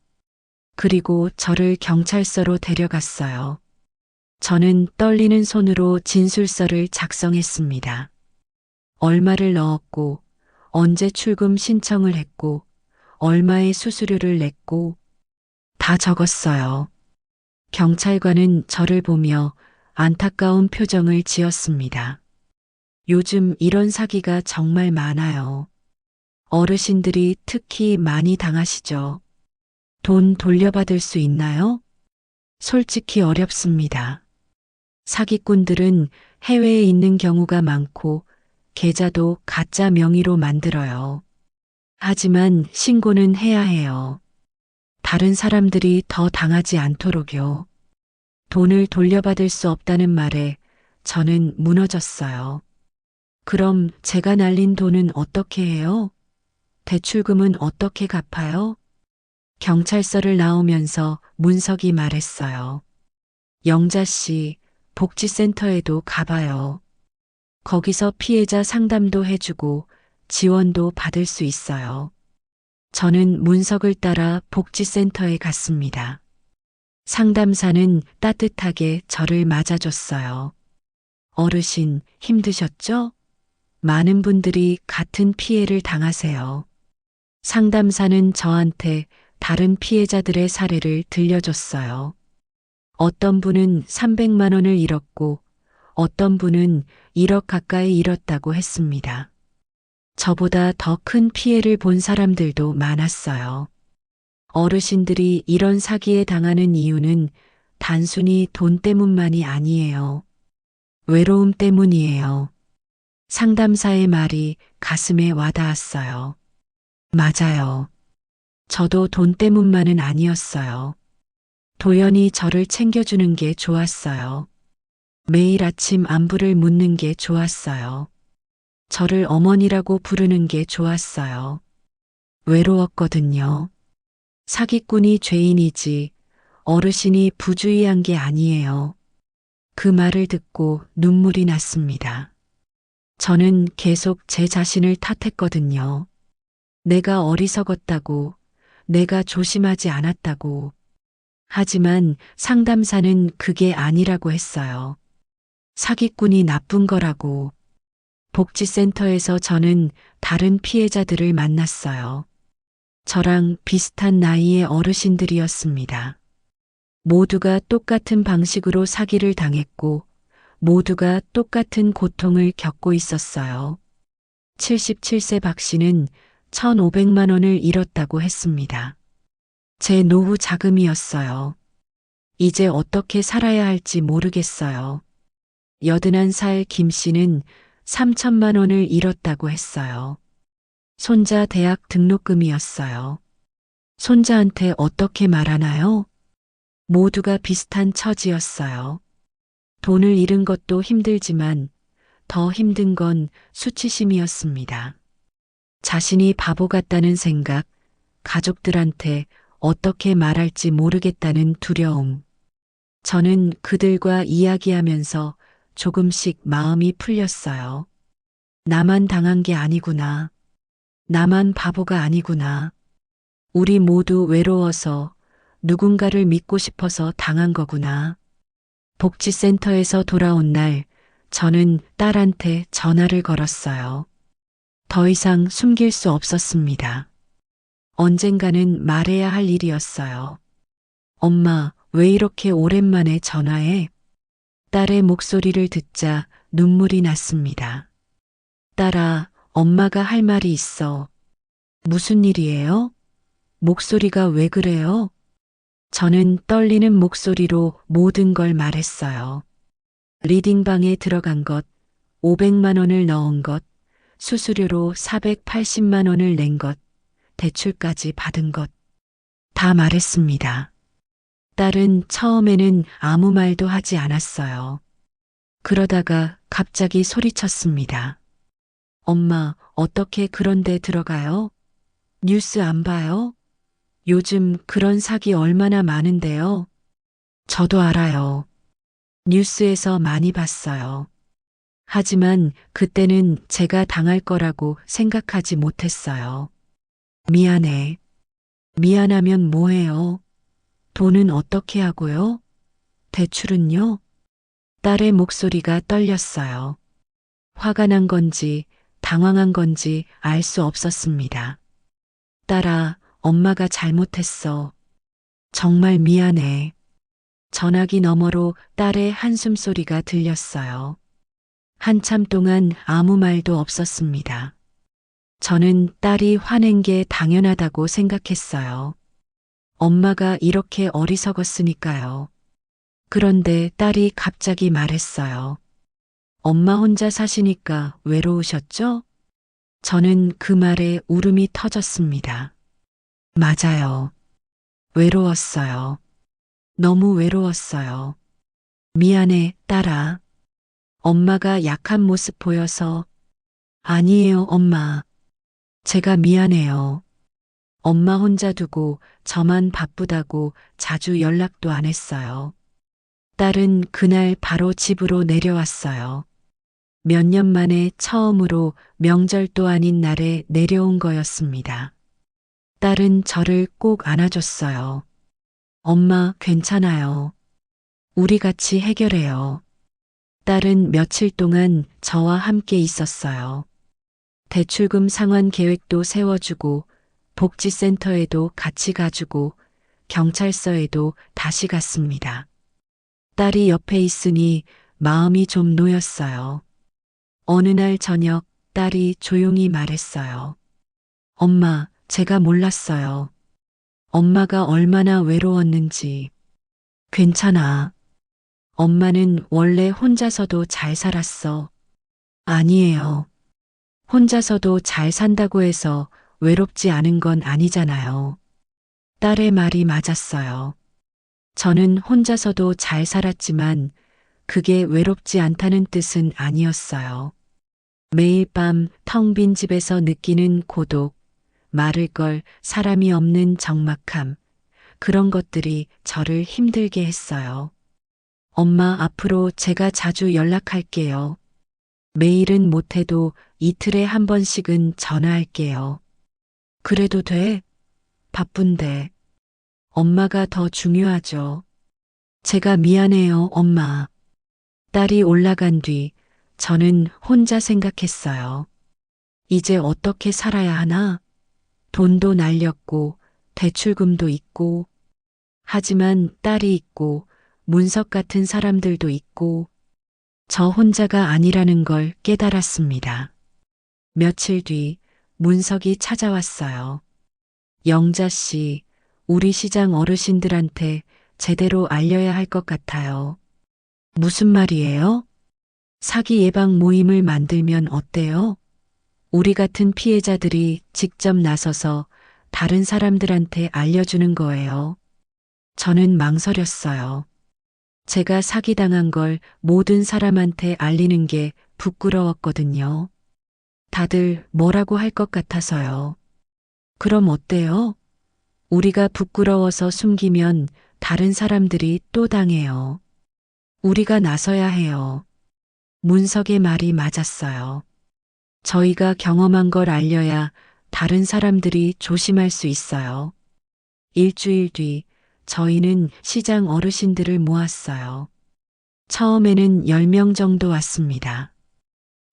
그리고 저를 경찰서로 데려갔어요. 저는 떨리는 손으로 진술서를 작성했습니다. 얼마를 넣었고, 언제 출금 신청을 했고, 얼마의 수수료를 냈고, 다 적었어요. 경찰관은 저를 보며 안타까운 표정을 지었습니다. 요즘 이런 사기가 정말 많아요. 어르신들이 특히 많이 당하시죠. 돈 돌려받을 수 있나요? 솔직히 어렵습니다. 사기꾼들은 해외에 있는 경우가 많고 계좌도 가짜 명의로 만들어요. 하지만 신고는 해야 해요. 다른 사람들이 더 당하지 않도록요. 돈을 돌려받을 수 없다는 말에 저는 무너졌어요. 그럼 제가 날린 돈은 어떻게 해요? 대출금은 어떻게 갚아요? 경찰서를 나오면서 문석이 말했어요. 영자 씨, 복지센터에도 가봐요. 거기서 피해자 상담도 해주고 지원도 받을 수 있어요. 저는 문석을 따라 복지센터에 갔습니다. 상담사는 따뜻하게 저를 맞아줬어요. 어르신, 힘드셨죠? 많은 분들이 같은 피해를 당하세요. 상담사는 저한테 다른 피해자들의 사례를 들려줬어요. 어떤 분은 300만 원을 잃었고 어떤 분은 1억 가까이 잃었다고 했습니다. 저보다 더 큰 피해를 본 사람들도 많았어요. 어르신들이 이런 사기에 당하는 이유는 단순히 돈 때문만이 아니에요. 외로움 때문이에요. 상담사의 말이 가슴에 와닿았어요. 맞아요. 저도 돈 때문만은 아니었어요. 도연이 저를 챙겨주는 게 좋았어요. 매일 아침 안부를 묻는 게 좋았어요. 저를 어머니라고 부르는 게 좋았어요. 외로웠거든요. 사기꾼이 죄인이지 어르신이 부주의한 게 아니에요. 그 말을 듣고 눈물이 났습니다. 저는 계속 제 자신을 탓했거든요. 내가 어리석었다고, 내가 조심하지 않았다고. 하지만 상담사는 그게 아니라고 했어요. 사기꾼이 나쁜 거라고. 복지센터에서 저는 다른 피해자들을 만났어요. 저랑 비슷한 나이의 어르신들이었습니다. 모두가 똑같은 방식으로 사기를 당했고 모두가 똑같은 고통을 겪고 있었어요. 77세 박 씨는 1,500만 원을 잃었다고 했습니다. 제 노후 자금이었어요. 이제 어떻게 살아야 할지 모르겠어요. 81살 김 씨는 3천만 원을 잃었다고 했어요. 손자 대학 등록금이었어요. 손자한테 어떻게 말하나요? 모두가 비슷한 처지였어요. 돈을 잃은 것도 힘들지만 더 힘든 건 수치심이었습니다. 자신이 바보 같다는 생각, 가족들한테 어떻게 말할지 모르겠다는 두려움. 저는 그들과 이야기하면서 조금씩 마음이 풀렸어요. 나만 당한 게 아니구나. 나만 바보가 아니구나. 우리 모두 외로워서 누군가를 믿고 싶어서 당한 거구나. 복지센터에서 돌아온 날, 저는 딸한테 전화를 걸었어요. 더 이상 숨길 수 없었습니다. 언젠가는 말해야 할 일이었어요. 엄마, 왜 이렇게 오랜만에 전화해? 딸의 목소리를 듣자 눈물이 났습니다. 딸아, 엄마가 할 말이 있어. 무슨 일이에요? 목소리가 왜 그래요? 저는 떨리는 목소리로 모든 걸 말했어요. 리딩방에 들어간 것, 500만 원을 넣은 것, 수수료로 480만 원을 낸 것, 대출까지 받은 것. 다 말했습니다. 딸은 처음에는 아무 말도 하지 않았어요. 그러다가 갑자기 소리쳤습니다. 엄마, 어떻게 그런 데 들어가요? 뉴스 안 봐요? 요즘 그런 사기 얼마나 많은데요? 저도 알아요. 뉴스에서 많이 봤어요. 하지만 그때는 제가 당할 거라고 생각하지 못했어요. 미안해. 미안하면 뭐해요? 돈은 어떻게 하고요? 대출은요? 딸의 목소리가 떨렸어요. 화가 난 건지 당황한 건지 알 수 없었습니다. 딸아, 엄마가 잘못했어. 정말 미안해. 전화기 너머로 딸의 한숨소리가 들렸어요. 한참 동안 아무 말도 없었습니다. 저는 딸이 화낸 게 당연하다고 생각했어요. 엄마가 이렇게 어리석었으니까요. 그런데 딸이 갑자기 말했어요. 엄마 혼자 사시니까 외로우셨죠? 저는 그 말에 울음이 터졌습니다. 맞아요. 외로웠어요. 너무 외로웠어요. 미안해, 딸아. 엄마가 약한 모습 보여서. 아니에요, 엄마. 제가 미안해요. 엄마 혼자 두고 저만 바쁘다고 자주 연락도 안 했어요. 딸은 그날 바로 집으로 내려왔어요. 몇 년 만에 처음으로 명절도 아닌 날에 내려온 거였습니다. 딸은 저를 꼭 안아줬어요. 엄마, 괜찮아요. 우리 같이 해결해요. 딸은 며칠 동안 저와 함께 있었어요. 대출금 상환 계획도 세워주고, 복지센터에도 같이 가주고, 경찰서에도 다시 갔습니다. 딸이 옆에 있으니 마음이 좀 놓였어요. 어느 날 저녁 딸이 조용히 말했어요. 엄마, 제가 몰랐어요. 엄마가 얼마나 외로웠는지. 괜찮아. 엄마는 원래 혼자서도 잘 살았어. 아니에요. 혼자서도 잘 산다고 해서 외롭지 않은 건 아니잖아요. 딸의 말이 맞았어요. 저는 혼자서도 잘 살았지만 그게 외롭지 않다는 뜻은 아니었어요. 매일 밤 텅 빈 집에서 느끼는 고독, 말을 걸 사람이 없는 적막함, 그런 것들이 저를 힘들게 했어요. 엄마, 앞으로 제가 자주 연락할게요. 매일은 못해도 이틀에 한 번씩은 전화할게요. 그래도 돼? 바쁜데. 엄마가 더 중요하죠. 제가 미안해요, 엄마. 딸이 올라간 뒤 저는 혼자 생각했어요. 이제 어떻게 살아야 하나? 돈도 날렸고, 대출금도 있고, 하지만 딸이 있고, 문석 같은 사람들도 있고, 저 혼자가 아니라는 걸 깨달았습니다. 며칠 뒤 문석이 찾아왔어요. 영자 씨, 우리 시장 어르신들한테 제대로 알려야 할 것 같아요. 무슨 말이에요? 사기 예방 모임을 만들면 어때요? 우리 같은 피해자들이 직접 나서서 다른 사람들한테 알려주는 거예요. 저는 망설였어요. 제가 사기당한 걸 모든 사람한테 알리는 게 부끄러웠거든요. 다들 뭐라고 할 것 같아서요. 그럼 어때요? 우리가 부끄러워서 숨기면 다른 사람들이 또 당해요. 우리가 나서야 해요. 문석의 말이 맞았어요. 저희가 경험한 걸 알려야 다른 사람들이 조심할 수 있어요. 일주일 뒤 저희는 시장 어르신들을 모았어요. 처음에는 10명 정도 왔습니다.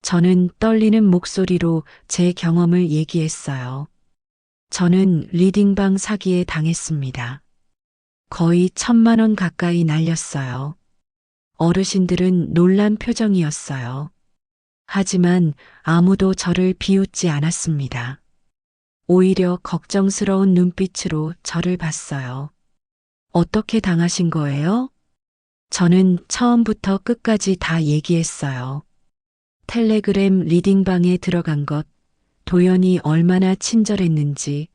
저는 떨리는 목소리로 제 경험을 얘기했어요. 저는 리딩방 사기에 당했습니다. 거의 1,000만 원 가까이 날렸어요. 어르신들은 놀란 표정이었어요. 하지만 아무도 저를 비웃지 않았습니다. 오히려 걱정스러운 눈빛으로 저를 봤어요. 어떻게 당하신 거예요? 저는 처음부터 끝까지 다 얘기했어요. 텔레그램 리딩방에 들어간 것, 도연이 얼마나 친절했는지,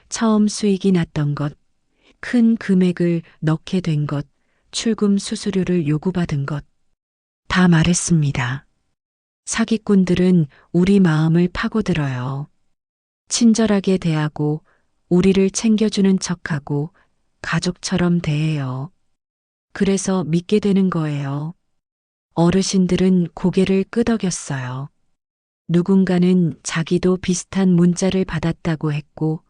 처음 수익이 났던 것, 큰 금액을 넣게 된 것, 출금 수수료를 요구받은 것, 다 말했습니다. 사기꾼들은 우리 마음을 파고들어요. 친절하게 대하고, 우리를 챙겨주는 척하고, 가족처럼 대해요. 그래서 믿게 되는 거예요. 어르신들은 고개를 끄덕였어요. 누군가는 자기도 비슷한 문자를 받았다고 했고,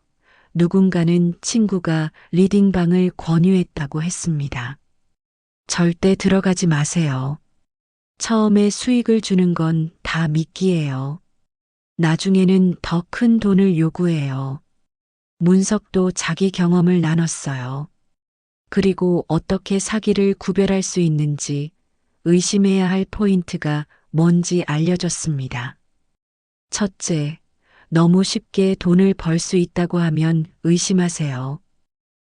누군가는 친구가 리딩방을 권유했다고 했습니다. 절대 들어가지 마세요. 처음에 수익을 주는 건 다 미끼예요. 나중에는 더 큰 돈을 요구해요. 문석도 자기 경험을 나눴어요. 그리고 어떻게 사기를 구별할 수 있는지, 의심해야 할 포인트가 뭔지 알려줬습니다. 첫째, 너무 쉽게 돈을 벌 수 있다고 하면 의심하세요.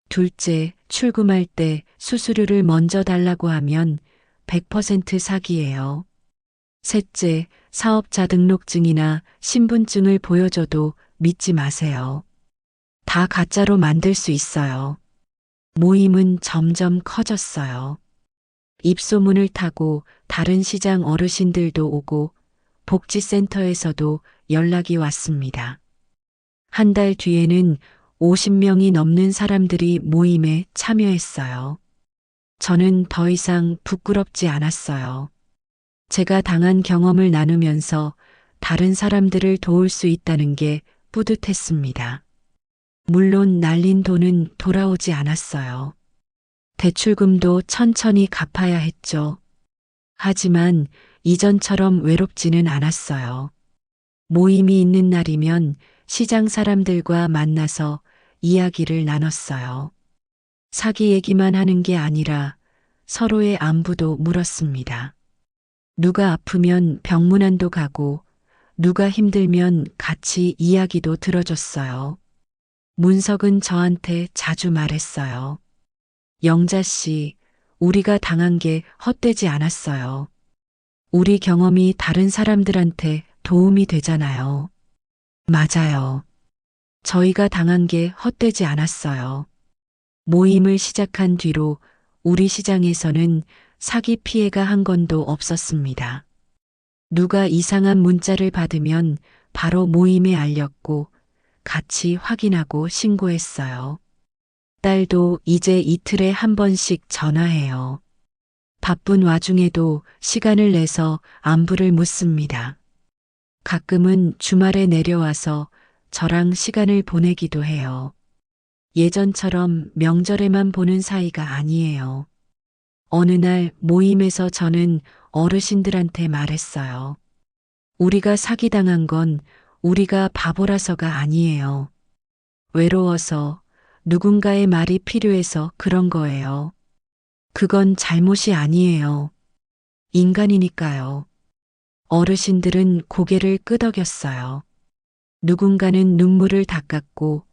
둘째, 출금할 때 수수료를 먼저 달라고 하면 100% 사기예요. 셋째, 사업자 등록증이나 신분증을 보여줘도 믿지 마세요. 다 가짜로 만들 수 있어요. 모임은 점점 커졌어요. 입소문을 타고 다른 시장 어르신들도 오고 복지센터에서도 연락이 왔습니다. 한 달 뒤에는 50명이 넘는 사람들이 모임에 참여했어요. 저는 더 이상 부끄럽지 않았어요. 제가 당한 경험을 나누면서 다른 사람들을 도울 수 있다는 게 뿌듯했습니다. 물론 날린 돈은 돌아오지 않았어요. 대출금도 천천히 갚아야 했죠. 하지만 이전처럼 외롭지는 않았어요. 모임이 있는 날이면 시장 사람들과 만나서 이야기를 나눴어요. 사기 얘기만 하는 게 아니라 서로의 안부도 물었습니다. 누가 아프면 병문안도 가고 누가 힘들면 같이 이야기도 들어줬어요. 문석은 저한테 자주 말했어요. 영자 씨, 우리가 당한 게 헛되지 않았어요. 우리 경험이 다른 사람들한테 도움이 되잖아요. 맞아요. 저희가 당한 게 헛되지 않았어요. 모임을 시작한 뒤로 우리 시장에서는 사기 피해가 한 건도 없었습니다. 누가 이상한 문자를 받으면 바로 모임에 알렸고 같이 확인하고 신고했어요. 딸도 이제 이틀에 한 번씩 전화해요. 바쁜 와중에도 시간을 내서 안부를 묻습니다. 가끔은 주말에 내려와서 저랑 시간을 보내기도 해요. 예전처럼 명절에만 보는 사이가 아니에요. 어느 날 모임에서 저는 어르신들한테 말했어요. 우리가 사기당한 건 우리가 바보라서가 아니에요. 외로워서 누군가의 말이 필요해서 그런 거예요. 그건 잘못이 아니에요. 인간이니까요. 어르신들은 고개를 끄덕였어요. 누군가는 눈물을 닦았고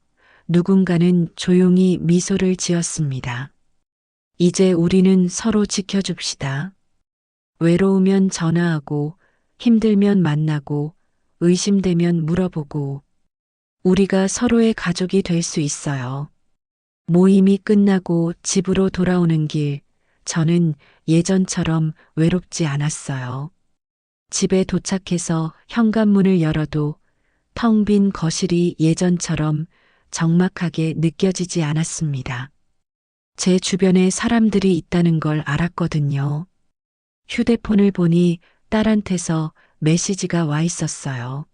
누군가는 조용히 미소를 지었습니다. 이제 우리는 서로 지켜줍시다. 외로우면 전화하고 힘들면 만나고 의심되면 물어보고 우리가 서로의 가족이 될 수 있어요. 모임이 끝나고 집으로 돌아오는 길, 저는 예전처럼 외롭지 않았어요. 집에 도착해서 현관문을 열어도 텅 빈 거실이 예전처럼 적막하게 느껴지지 않았습니다. 제 주변에 사람들이 있다는 걸 알았거든요. 휴대폰을 보니 딸한테서 메시지가 와 있었어요.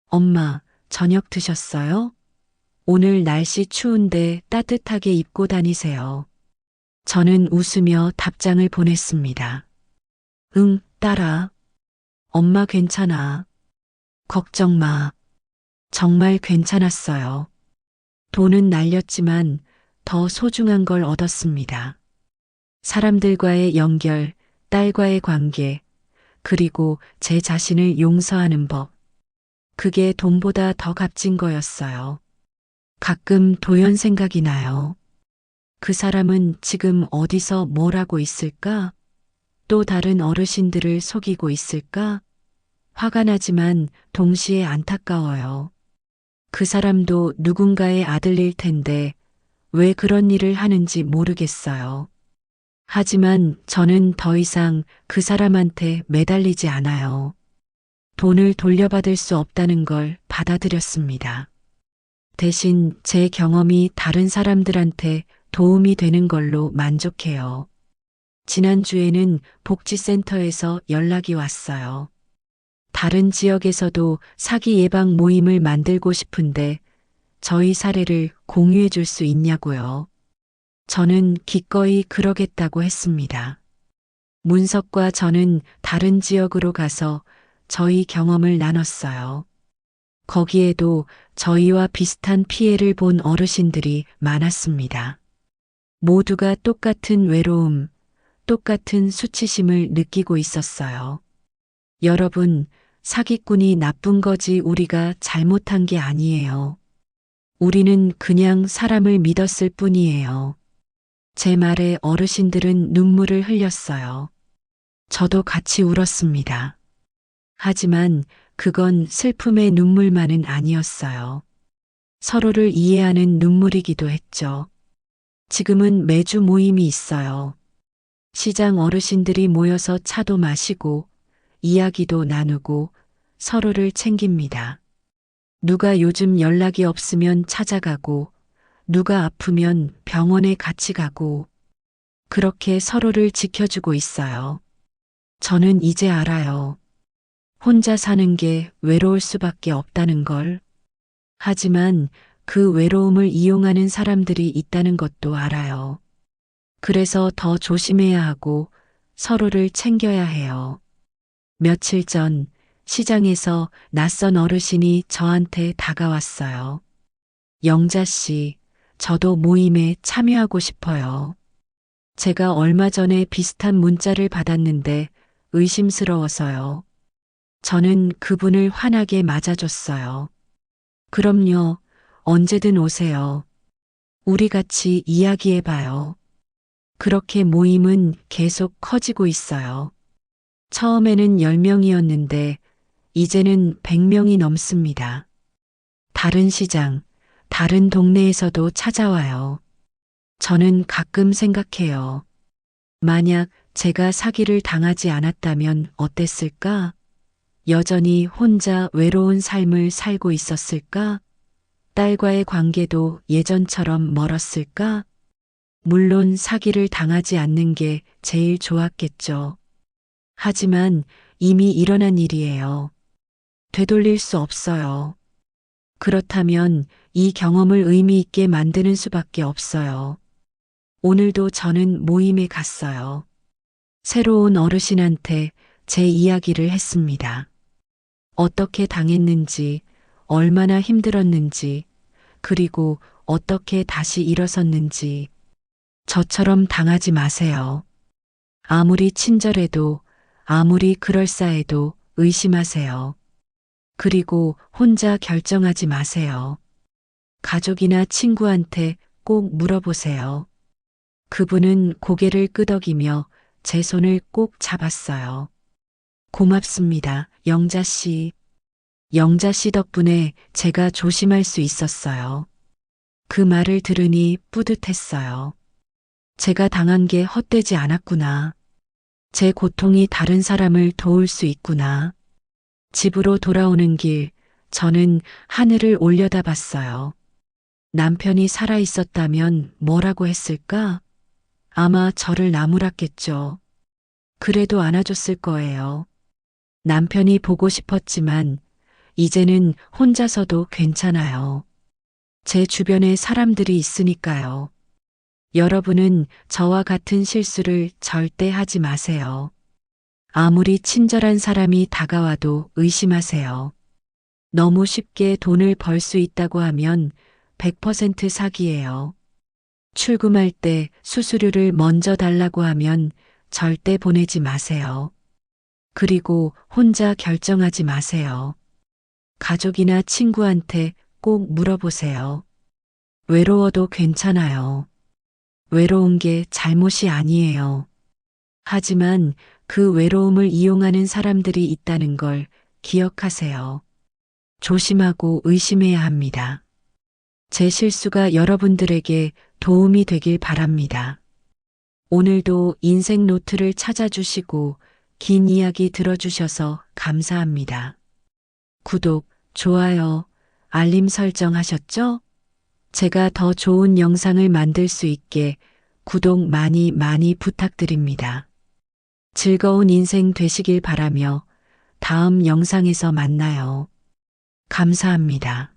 엄마, 저녁 드셨어요? 오늘 날씨 추운데 따뜻하게 입고 다니세요. 저는 웃으며 답장을 보냈습니다. 응, 딸아. 엄마 괜찮아. 걱정 마. 정말 괜찮았어요. 돈은 날렸지만 더 소중한 걸 얻었습니다. 사람들과의 연결, 딸과의 관계, 그리고 제 자신을 용서하는 법. 그게 돈보다 더 값진 거였어요. 가끔 도연 생각이 나요. 그 사람은 지금 어디서 뭘 하고 있을까? 또 다른 어르신들을 속이고 있을까? 화가 나지만 동시에 안타까워요. 그 사람도 누군가의 아들일 텐데 왜 그런 일을 하는지 모르겠어요. 하지만 저는 더 이상 그 사람한테 매달리지 않아요. 돈을 돌려받을 수 없다는 걸 받아들였습니다. 대신 제 경험이 다른 사람들한테 도움이 되는 걸로 만족해요. 지난주에는 복지센터에서 연락이 왔어요. 다른 지역에서도 사기 예방 모임을 만들고 싶은데 저희 사례를 공유해 줄 수 있냐고요. 저는 기꺼이 그러겠다고 했습니다. 문석과 저는 다른 지역으로 가서 저희 경험을 나눴어요. 거기에도 저희와 비슷한 피해를 본 어르신들이 많았습니다. 모두가 똑같은 외로움, 똑같은 수치심을 느끼고 있었어요. 여러분, 사기꾼이 나쁜 거지 우리가 잘못한 게 아니에요. 우리는 그냥 사람을 믿었을 뿐이에요. 제 말에 어르신들은 눈물을 흘렸어요. 저도 같이 울었습니다. 하지만 그건 슬픔의 눈물만은 아니었어요. 서로를 이해하는 눈물이기도 했죠. 지금은 매주 모임이 있어요. 시장 어르신들이 모여서 차도 마시고 이야기도 나누고 서로를 챙깁니다. 누가 요즘 연락이 없으면 찾아가고 누가 아프면 병원에 같이 가고 그렇게 서로를 지켜주고 있어요. 저는 이제 알아요. 혼자 사는 게 외로울 수밖에 없다는 걸. 하지만 그 외로움을 이용하는 사람들이 있다는 것도 알아요. 그래서 더 조심해야 하고 서로를 챙겨야 해요. 며칠 전 시장에서 낯선 어르신이 저한테 다가왔어요. 영자 씨, 저도 모임에 참여하고 싶어요. 제가 얼마 전에 비슷한 문자를 받았는데 의심스러워서요. 저는 그분을 환하게 맞아줬어요. 그럼요, 언제든 오세요. 우리 같이 이야기해봐요. 그렇게 모임은 계속 커지고 있어요. 처음에는 10명이었는데 이제는 100명이 넘습니다. 다른 시장, 다른 동네에서도 찾아와요. 저는 가끔 생각해요. 만약 제가 사기를 당하지 않았다면 어땠을까? 여전히 혼자 외로운 삶을 살고 있었을까? 딸과의 관계도 예전처럼 멀었을까? 물론 사기를 당하지 않는 게 제일 좋았겠죠. 하지만 이미 일어난 일이에요. 되돌릴 수 없어요. 그렇다면 이 경험을 의미 있게 만드는 수밖에 없어요. 오늘도 저는 모임에 갔어요. 새로운 어르신한테 제 이야기를 했습니다. 어떻게 당했는지, 얼마나 힘들었는지, 그리고 어떻게 다시 일어섰는지. 저처럼 당하지 마세요. 아무리 친절해도, 아무리 그럴싸해도 의심하세요. 그리고 혼자 결정하지 마세요. 가족이나 친구한테 꼭 물어보세요. 그분은 고개를 끄덕이며 제 손을 꼭 잡았어요. 고맙습니다, 영자 씨. 영자 씨 덕분에 제가 조심할 수 있었어요. 그 말을 들으니 뿌듯했어요. 제가 당한 게 헛되지 않았구나. 제 고통이 다른 사람을 도울 수 있구나. 집으로 돌아오는 길, 저는 하늘을 올려다봤어요. 남편이 살아 있었다면 뭐라고 했을까? 아마 저를 나무랐겠죠. 그래도 안아줬을 거예요. 남편이 보고 싶었지만 이제는 혼자서도 괜찮아요. 제 주변에 사람들이 있으니까요. 여러분은 저와 같은 실수를 절대 하지 마세요. 아무리 친절한 사람이 다가와도 의심하세요. 너무 쉽게 돈을 벌 수 있다고 하면 100% 사기예요. 출금할 때 수수료를 먼저 달라고 하면 절대 보내지 마세요. 그리고 혼자 결정하지 마세요. 가족이나 친구한테 꼭 물어보세요. 외로워도 괜찮아요. 외로운 게 잘못이 아니에요. 하지만 그 외로움을 이용하는 사람들이 있다는 걸 기억하세요. 조심하고 의심해야 합니다. 제 실수가 여러분들에게 도움이 되길 바랍니다. 오늘도 인생 노트를 찾아주시고 긴 이야기 들어주셔서 감사합니다. 구독, 좋아요, 알림 설정 하셨죠? 제가 더 좋은 영상을 만들 수 있게 구독 많이 많이 부탁드립니다. 즐거운 인생 되시길 바라며 다음 영상에서 만나요. 감사합니다.